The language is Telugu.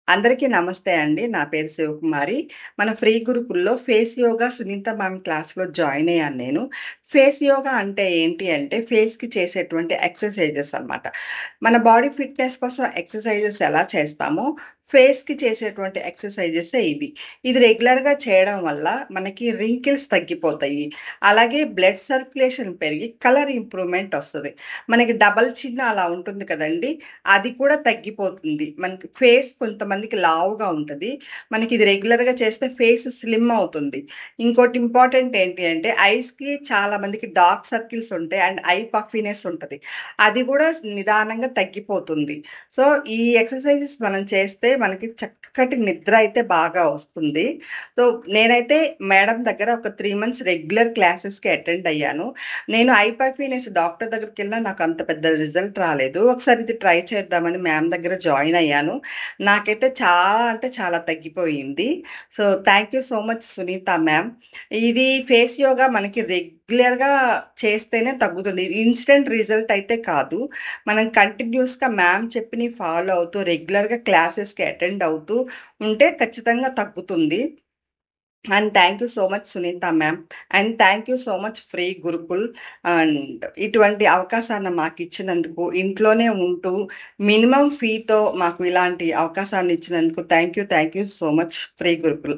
అందరికీ నమస్తే అండి. నా పేరు శివకుమారి. మన ఫ్రీ గురుకుల్‌లో ఫేస్ యోగా సునీత మ్యామ్ క్లాస్‌లో జాయిన్ అయ్యాను నేను. ఫేస్ యోగా అంటే ఏంటి అంటే ఫేస్‌కి చేసేటువంటి ఎక్సర్‌సైజెస్ అన్నమాట. మన బాడీ ఫిట్‌నెస్ కోసం ఎక్సర్‌సైజెస్ ఎలా చేస్తామో ఫేస్‌కి చేసేటువంటి ఎక్సర్‌సైజెసే ఇవి. ఇది రెగ్యులర్‌గా చేయడం వల్ల మనకి రింకిల్స్ తగ్గిపోతాయి. అలాగే బ్లడ్ సర్క్యులేషన్ పెరిగి కలర్ ఇంప్రూవ్‌మెంట్ ఒస్తది. మనకి డబల్ చిన్ అలా ఉంటుంది కదండీ! అది కూడా తగ్గిపోతుంది. మనకి ఫేస్ కొంతమందికి లావుగా ఉంటది. మనకిది రెగ్యులర్‌గా చేస్తే ఫేస్ స్లిమ్ అవుతుంది. ఇంకోటి ఇంపార్టెంట్ ఏంటి అంటే ఐస్‌కి చాలా మందికి డార్క్ సర్కిల్స్ ఉంటాయి. అండ్ ఐ పఫీనెస్ ఉంటది. అది కూడా నిదానంగా తగ్గిపోతుంది. సో, ఈ ఎక్సర్‌సైజెస్ మనం చేస్తే మనకి చక్కటి నిద్ర అయితే బాగా వస్తుంది. సో, నేనైతే మేడం దగ్గర ఒక 3 మంత్స్ రెగ్యులర్ క్లాసెస్‌కి అటెండ్ అయ్యాను. నేను ఐ పఫీనెస్ డాక్టర్ దగ్గరికెళ్ళినా నాకు అంత పెద్ద రిజల్ట్ రాలేదు. ఒకసారి ఇది ట్రై చేద్దామని మ్యామ్ దగ్గర జాయిన్ అయ్యాను. నాకైతే చాలా అంటే చాలా తగ్గిపోయింది. So, thank you so much Sunita ma'am. ఇది ఫేస్ యోగా మనకి రెగ్యులర్‌గా చేస్తేనే తగ్గుతుంది. ఇది ఇన్‌స్టంట్ రిజల్ట్ అయితే కాదు. మనం కంటిన్యూయస్‌గా మ్యామ్ చెప్పినయి ఫాలో అవుతూ రెగ్యులర్‌గా క్లాసెస్‌కి అటెండ్ అవుతూ ఉంటే ఖచ్చితంగా తగ్గుతుంది. And thank you so much Sunita ma'am. And thank you so much free Gurukul. And ఇటువంటి అవకాశాన్ని మాకిచ్చినందుకు, ఇంట్లోనే ఉంటూ మినిమమ్ ఫీతో మాకు ఇలాంటి అవకాశాన్ని ఇచ్చినందుకు thank you so much free Gurukul.